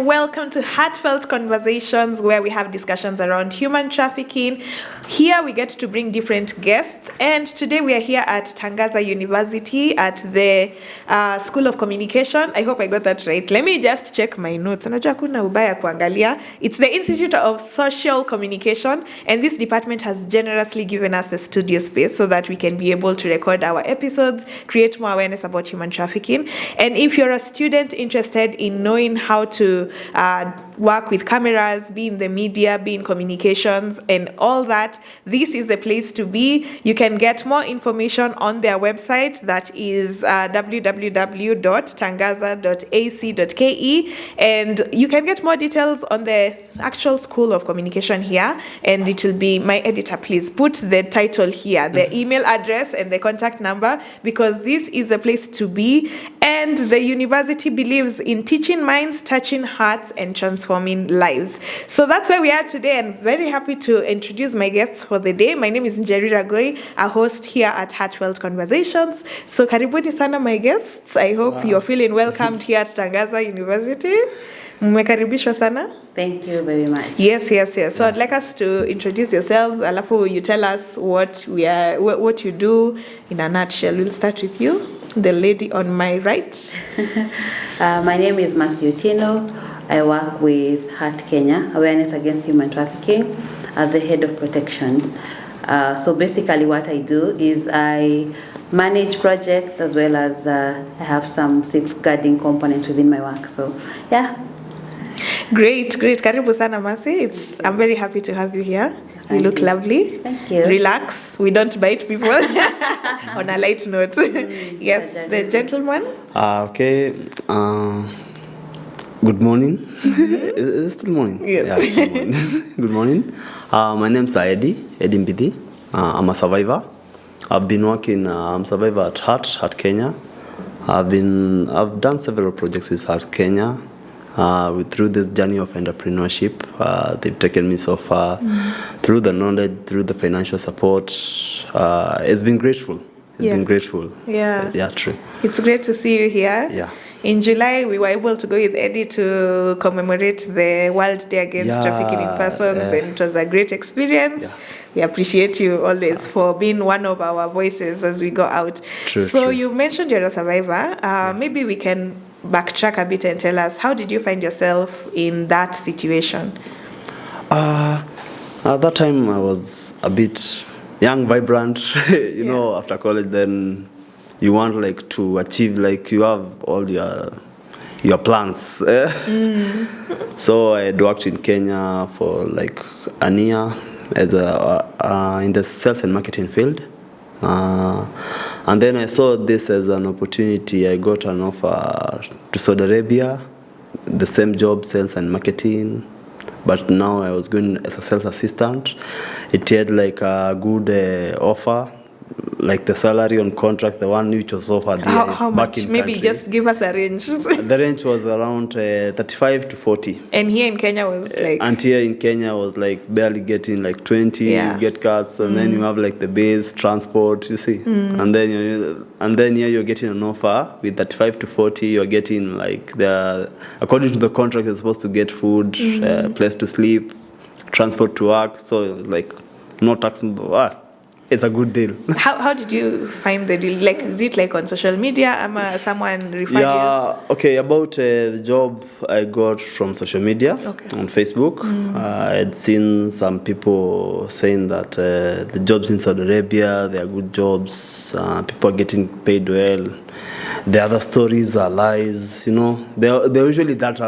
and welcome to Heartfelt Conversations, where we have discussions around human trafficking. Here we get to bring different guests, and today we are here at Tangaza University at the School of Communication. I hope I got that right. Let me just check my notes. Unajua kuna ubaya kuangalia. It's the Institute of Social Communication, and this department has generously given us the studio space so that we can be able to record our episodes, create more awareness about human trafficking. And if you're a student interested in knowing how to work with cameras, be in the media, be in communications, and all that, this is the place to be. You can get more information on their website, that is www.tangaza.ac.ke, and you can get more details on the actual School of Communication here, and it will be, my editor, please put the title here, the email address and the contact number, because this is the place to be. And the university believes in teaching minds, touching hearts, and transforming lives. So that's where we are today, and very happy to introduce my guests for the day. My name is Njeri Ragoi, a host here at Heartfelt Conversations. So karibuni sana my guests. I hope you're feeling welcomed here at Tangaza University. Mmekaribishwa sana. Thank you very much. Yes. So I'd like us to introduce yourselves. Alafu, you tell us what you do in a nutshell. We'll start with you, the lady on my right. My name is Matthew Tino. I work with HAART Kenya, Awareness Against Human Trafficking, as the head of protection. So basically what I do is I manage projects as well as I have some safeguarding components within my work. So yeah. Great. Karibu sana Masi. I'm very happy to have you here. You look lovely. Thank you. Relax. We don't bite people. On a light note. Yes, the gentleman. Okay. Good morning. Is it still morning? Yes. Yeah, good morning. Good morning. My name's Eddie Mbidi. I'm a survivor. I've been working. I'm a survivor at HAART Kenya. I've done several projects with HAART Kenya. Through this journey of entrepreneurship, they've taken me so far through the knowledge, through the financial support. It's been grateful. Been grateful. Yeah, true. It's great to see you here. Yeah. In July, we were able to go with Eddie to commemorate the World Day Against Trafficking in Persons, and it was a great experience. Yeah. We appreciate you always for being one of our voices as we go out. True. You mentioned you're a survivor. Maybe we can backtrack a bit and tell us, how did you find yourself in that situation? At that time, I was a bit young, vibrant. you know, after college, then you want to achieve, you have all your plans. So I had worked in Kenya for a year as in the sales and marketing field. And then I saw this as an opportunity. I got an offer to Saudi Arabia, the same job, sales and marketing, but now I was going as a sales assistant. It had a good offer, the salary on contract, the one which was offered how back much? in Maybe country. just give us a range. The range was around 35 to 40. And here in Kenya was and here in Kenya was barely getting 20. You get cars, and then you have the base transport, you see. And then here you're getting an offer with 35 to 40. You're getting according to the contract, you're supposed to get food, place to sleep, transport to work. So no tax. It's a good deal. How did you find the deal? Is it on social media? Someone referred you? Okay, about the job I got from social media on Facebook. I had seen some people saying that the jobs in Saudi Arabia, they are good jobs. People are getting paid well. The other stories are lies. They're usually that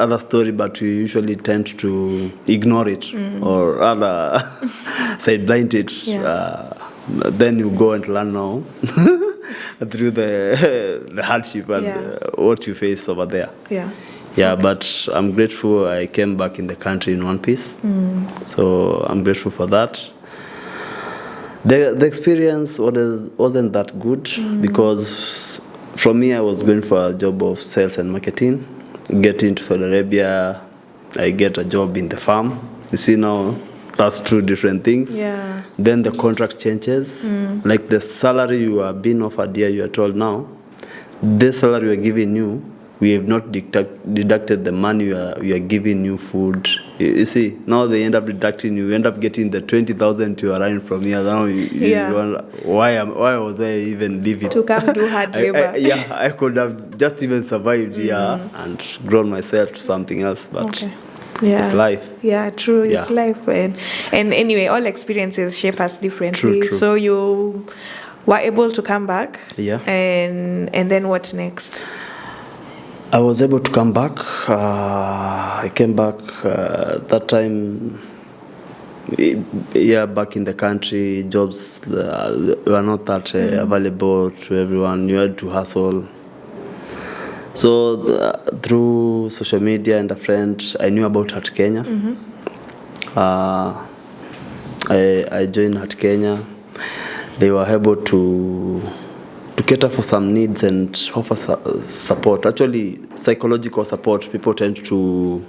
other story, but we usually tend to ignore it or rather blind it. Then you go and learn now through the hardship and what you face over there. But I'm grateful I came back in the country in one piece. So I'm grateful for that. The experience wasn't that good because from me I was going for a job of sales and marketing. Get into Saudi Arabia, I get a job in the farm. You see now, that's two different things. Then the contract changes. The salary you are being offered here, you are told now, this salary we are giving you, we have not deducted the money we are giving you food. You see, now they end up deducting you end up getting the 20,000 you are running from here. Now you wonder, why was I even living? To come do hard labor. I could have just even survived here and grown myself to something else, but it's life. Yeah, true. It's life, and anyway, all experiences shape us differently. True. So you were able to come back. Yeah. And then what next? I was able to come back. I came back that time. Back in the country, jobs were not that available to everyone. You had to hustle. So through social media and a friend, I knew about HAART Kenya. I joined HAART Kenya. They were able to cater for some needs and offer support. Actually, psychological support. People tend to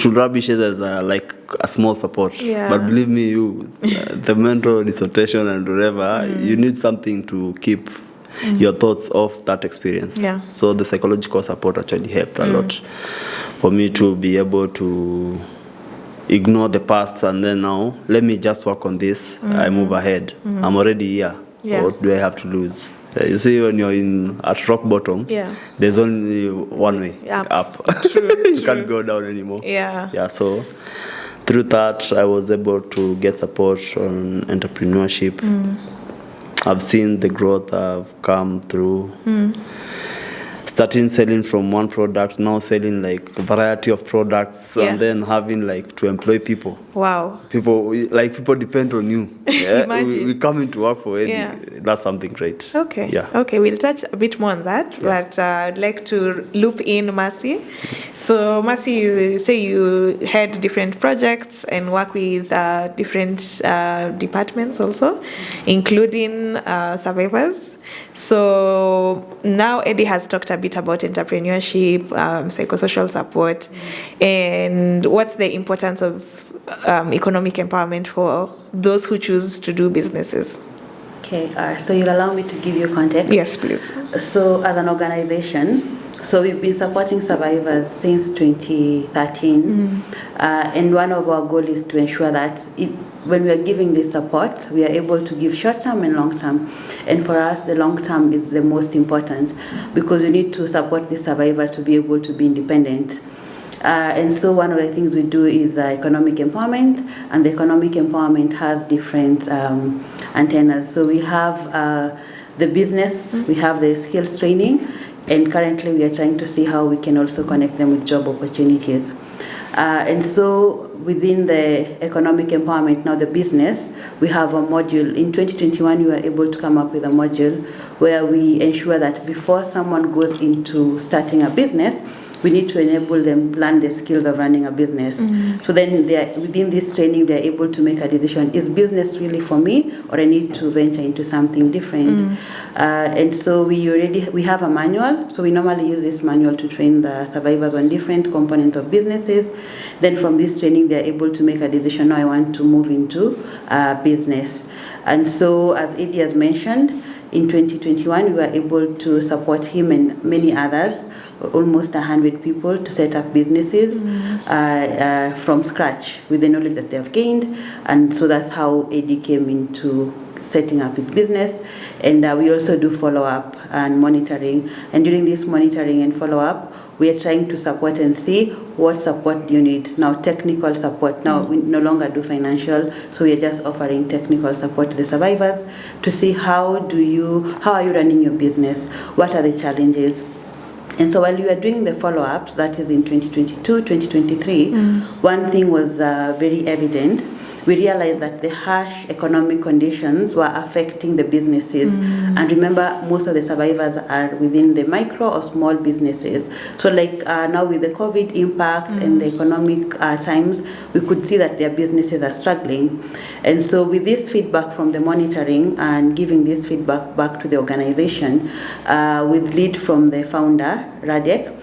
rubbish it as like a small support. Yeah. But believe me, the mental dissertation and whatever, you need something to keep your thoughts off that experience. Yeah. So the psychological support actually helped a lot for me to be able to ignore the past and then now let me just work on this. I move ahead. I'm already here. Yeah. So what do I have to lose? You see, when you're at rock bottom, there's only one way up. True, you can't go down anymore. Yeah. So through that, I was able to get support on entrepreneurship. I've seen the growth I've come through. Starting selling from one product, now selling like a variety of products, and then having like to employ people. Wow. People depend on you. Yeah? Imagine. We come into work for it. That's something great. Okay. Yeah. Okay, we'll touch a bit more on that, but I'd like to loop in Mercy. So Mercy, you say you had different projects and work with different departments also, including Survivors. So now Eddie has talked a bit about entrepreneurship, psychosocial support, and what's the importance of economic empowerment for those who choose to do businesses. Okay, so you'll allow me to give you context? Yes, please. So as an organization, so we've been supporting survivors since 2013, and one of our goals is to ensure that when we are giving this support, we are able to give short-term and long-term. And for us, the long-term is the most important because we need to support the survivor to be able to be independent. And so one of the things we do is economic empowerment, and the economic empowerment has different antennas. So we have the business, we have the skills training, and currently we are trying to see how we can also connect them with job opportunities. And so within the economic empowerment, now the business, we have a module. In 2021, we were able to come up with a module where we ensure that before someone goes into starting a business, we need to enable them learn the skills of running a business. So then within this training, they're able to make a decision, is business really for me, or I need to venture into something different? And so we have a manual. So we normally use this manual to train the survivors on different components of businesses. Then from this training, they're able to make a decision, now I want to move into business. And so as Eddie has mentioned, in 2021, we were able to support him and many others, almost 100 people, to set up businesses from scratch with the knowledge that they have gained. And so that's how Eddie came into setting up his business. And we also do follow-up and monitoring. And during this monitoring and follow-up, we are trying to support and see what support do you need. Now, technical support. Now, we no longer do financial, so we are just offering technical support to the survivors to see how are you running your business, what are the challenges. And so while we were doing the follow-ups, that is in 2022, 2023, one thing was very evident. We realized that the harsh economic conditions were affecting the businesses. And remember, most of the survivors are within the micro or small businesses. So like now with the COVID impact and the economic times, we could see that their businesses are struggling. And so with this feedback from the monitoring and giving this feedback back to the organization, with lead from the founder, Radek,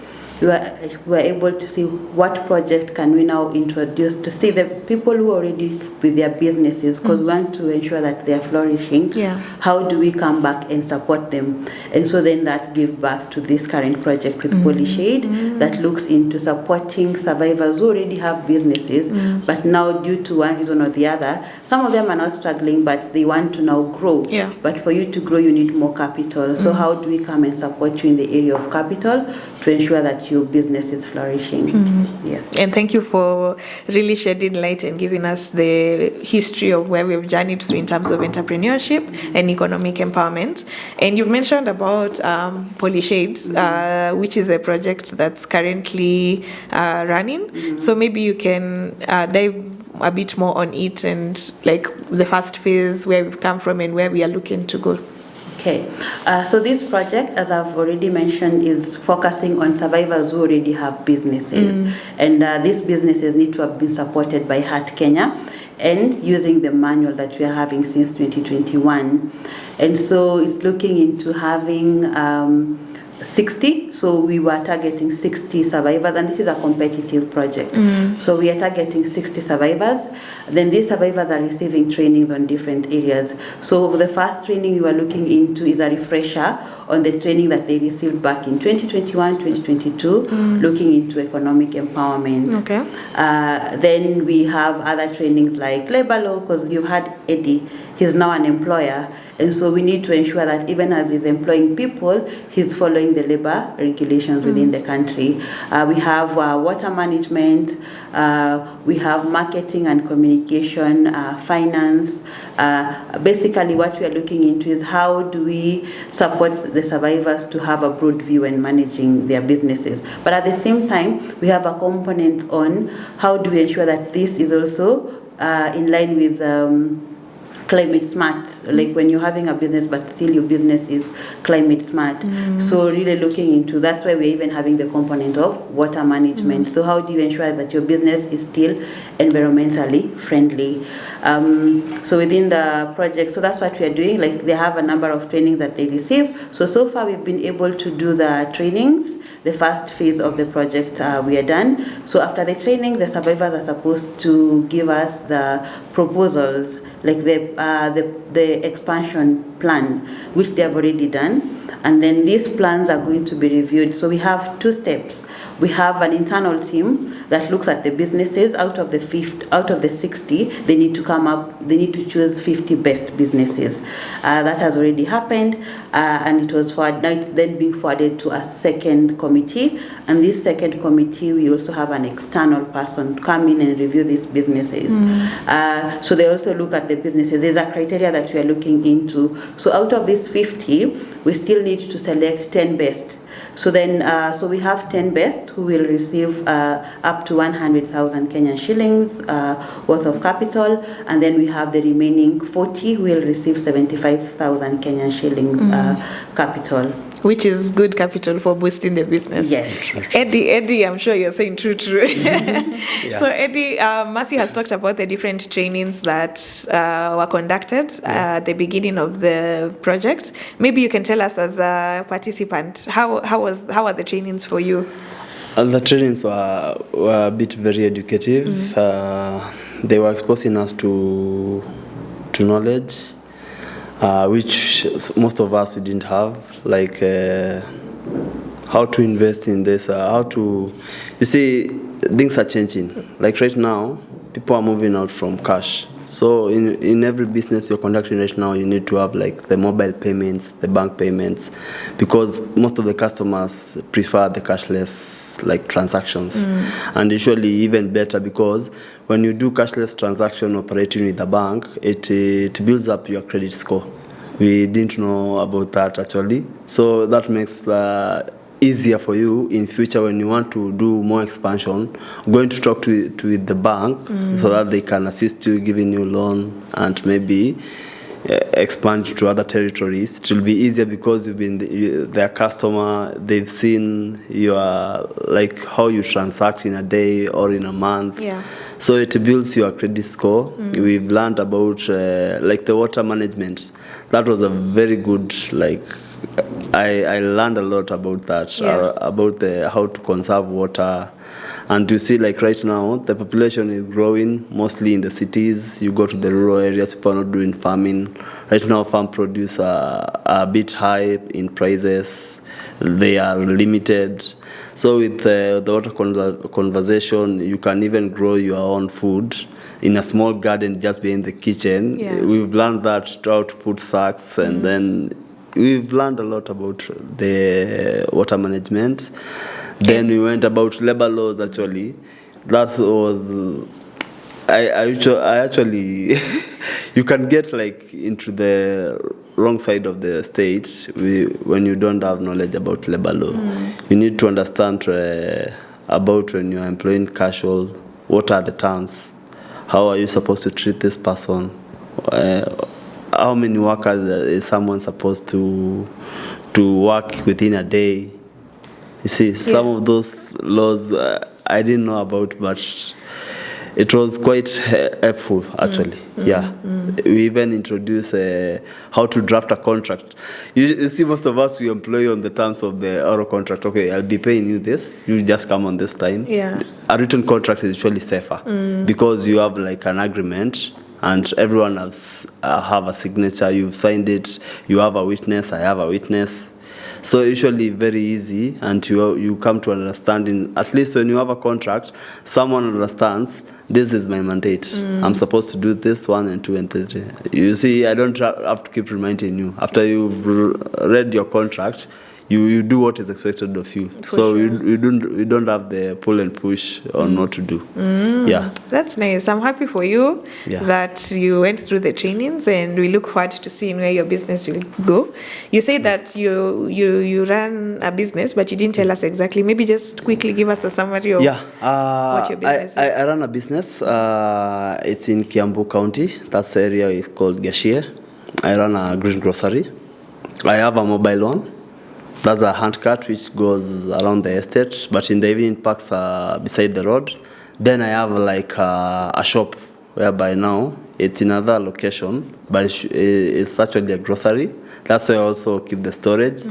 we were able to see what project can we now introduce to see the people who are already with their businesses, because we want to ensure that they are flourishing. Yeah. How do we come back and support them? And so then that gave birth to this current project with Polyshade that looks into supporting survivors who already have businesses, but now due to one reason or the other, some of them are not struggling, but they want to now grow. Yeah. But for you to grow, you need more capital. So how do we come and support you in the area of capital to ensure that your business is flourishing? Yes. And thank you for really shedding light and giving us the history of where we've journeyed through in terms of entrepreneurship and economic empowerment. And you've mentioned about Polyshade, which is a project that's currently running. So maybe you can dive a bit more on it and like the first phase, where we've come from and where we are looking to go. Okay, so this project, as I've already mentioned, is focusing on survivors who already have businesses. And these businesses need to have been supported by HAART Kenya and using the manual that we are having since 2021. And so it's looking into having 60, so we were targeting 60 survivors, and this is a competitive project. So we are targeting 60 survivors. Then these survivors are receiving trainings on different areas. So the first training we were looking into is a refresher on the training that they received back in 2021, 2022, looking into economic empowerment. Okay. Then we have other trainings like labor law, because you've had Eddie, he's now an employer. And so we need to ensure that even as he's employing people, he's following the labor regulations within the country. We have water management, we have marketing and communication, finance. Basically what we are looking into is how do we support the survivors to have a broad view in managing their businesses. But at the same time, we have a component on how do we ensure that this is also in line with climate smart, like when you're having a business but still your business is climate smart. So really looking into, that's why we're even having the component of water management. So how do you ensure that your business is still environmentally friendly? So within the project, so that's what we are doing. Like they have a number of trainings that they receive. So far we've been able to do the trainings. The first phase of the project we are done. So after the training, the survivors are supposed to give us the proposals, like the expansion plan, which they have already done. And then these plans are going to be reviewed. So we have two steps. We have an internal team that looks at the businesses. Out of the 60, they need to choose 50 best businesses. That has already happened, and it was then being forwarded to a second committee. And this second committee, we also have an external person come in and review these businesses. So they also look at the businesses. There's a criteria that we are looking into. So out of these 50, we still need to select 10 best. So then, so we have 10 best who will receive up to 100,000 Kenyan shillings worth of capital, and then we have the remaining 40 who will receive 75,000 Kenyan shillings capital. Which is good capital for boosting the business. Yes. Eddie, I'm sure you're saying true. Yeah. So Eddie, Mercy has talked about the different trainings that were conducted at the beginning of the project. Maybe you can tell us as a participant, how are the trainings for you? The trainings were a bit very educative. They were exposing us to knowledge, which most of us we didn't have, like how to invest in this, you see, things are changing. Like right now, people are moving out from cash. So in every business you're conducting right now, you need to have like the mobile payments, the bank payments, because most of the customers prefer the cashless like transactions. And usually even better, because when you do cashless transaction operating with the bank, it builds up your credit score. We didn't know about that actually. So that makes easier for you in future when you want to do more expansion, going to talk to the bank so that they can assist you, giving you loan and maybe expand to other territories. It will be easier because you've been their customer. They've seen your like how you transact in a day or in a month. Yeah. So it builds your credit score. We've learned about like the water management. That was a very good like I learned a lot about that, about how to conserve water. And you see, like right now, the population is growing mostly in the cities. You go to the rural areas, people are not doing farming. Right now, farm produce are a bit high in prices. They are limited. So with the water conservation, you can even grow your own food in a small garden just behind the kitchen. We've learned that how to put sacks, and then we've learned a lot about the water management. Then we went about labor laws. Actually, that was I actually you can get like into the wrong side of the state when you don't have knowledge about labor law. You need to understand about when you're employing casual, what are the terms, how are you supposed to treat this person, how many workers is someone supposed to work within a day. You see, some of those laws I didn't know about, but it was quite helpful, actually. We even introduced how to draft a contract. You see, most of us, we employ on the terms of the oral contract. Okay, I'll be paying you this. You just come on this time. A written contract is usually safer because you have like an agreement, and everyone has have a signature. You've signed it. You have a witness. I have a witness. So usually very easy, and you come to understanding. At least when you have a contract, someone understands, this is my mandate. I'm supposed to do this 1 and 2 and 3. You see, I don't have to keep reminding you. After you've read your contract, you do what is expected of you. You don't have the pull and push on what to do. That's nice. I'm happy for you that you went through the trainings, and we look forward to seeing where your business will go. You say that you run a business, but you didn't tell us exactly. Maybe just quickly give us a summary of what your business is. I run a business. It's in Kiambu County. That area is called Gashie. I run a green grocery. I have a mobile one. That's a hand cart which goes around the estate, but in the evening parks beside the road. Then I have like a shop whereby now it's in another location, but it's actually a grocery. That's why I also keep the storage.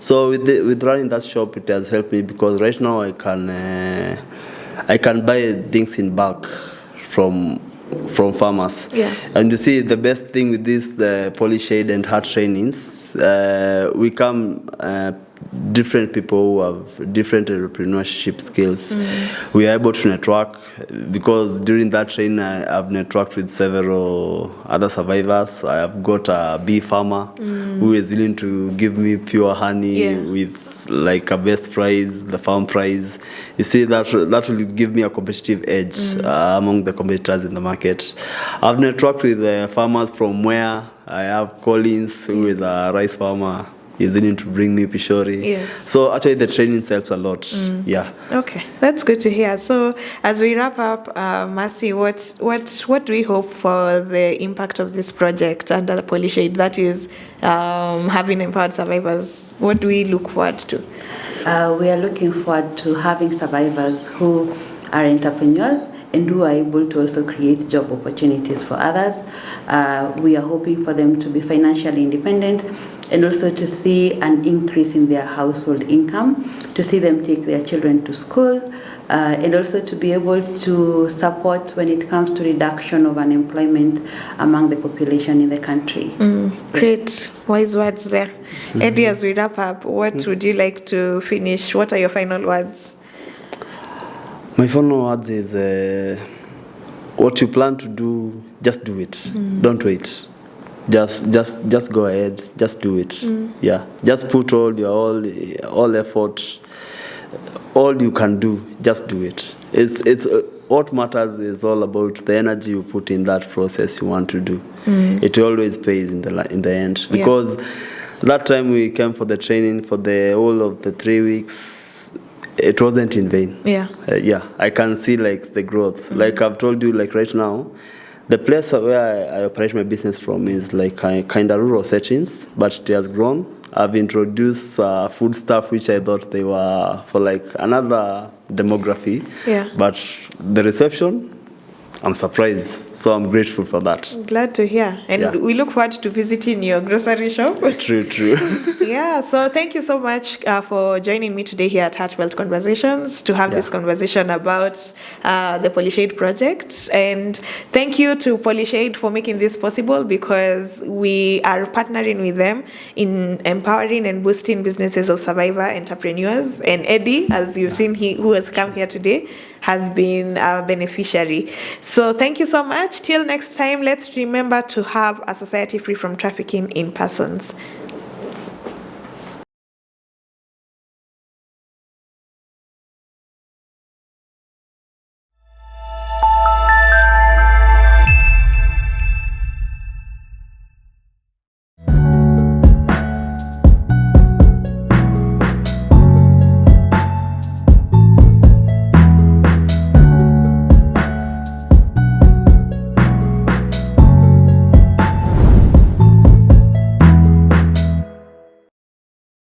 So with running that shop, it has helped me because right now I can buy things in bulk from farmers. And you see, the best thing with this Polyshade and HAART trainings, we come different people who have different entrepreneurship skills. We are able to network because during that training I've networked with several other survivors. I have got a bee farmer who is willing to give me pure honey with like a best price, the farm price. You see, that will give me a competitive edge among the competitors in the market. I've networked with farmers from where I have Collins, who is a rice farmer. He's willing to bring me pishori. So actually the training helps a lot. Okay, that's good to hear. So as we wrap up, Mercy, what do we hope for the impact of this project under the Polyshade, that is having empowered survivors? What do we look forward to? We are looking forward to having survivors who are entrepreneurs and who are able to also create job opportunities for others. We are hoping for them to be financially independent and also to see an increase in their household income, to see them take their children to school, and also to be able to support when it comes to reduction of unemployment among the population in the country. Great, wise words there. Eddie, as we wrap up, what would you like to finish? What are your final words? My final words is what you plan to do, just do it. Don't wait. Just go ahead. Just do it. Just put all effort, all you can do. Just do it. It's what matters is all about the energy you put in that process you want to do. It always pays in the end, because that time we came for the training for the whole of the 3 weeks. It wasn't in vain. I can see like the growth. Like I've told you, like right now, the place where I operate my business from is like kind of rural settings, but it has grown. I've introduced food stuff which I thought they were for like another demography. But the reception, I'm surprised. So I'm grateful for that. Glad to hear. And Yeah. we look forward to visiting your grocery shop. True, true. Yeah, so thank you so much for joining me today here at Heartfelt Conversations to have Yeah. this conversation about the Polyshade project. And thank you to Polyshade for making this possible, because we are partnering with them in empowering and boosting businesses of survivor entrepreneurs. And Eddie, as you've seen, who has come here today, has been a beneficiary. So thank you so much. Till next time, let's remember to have a society free from trafficking in persons.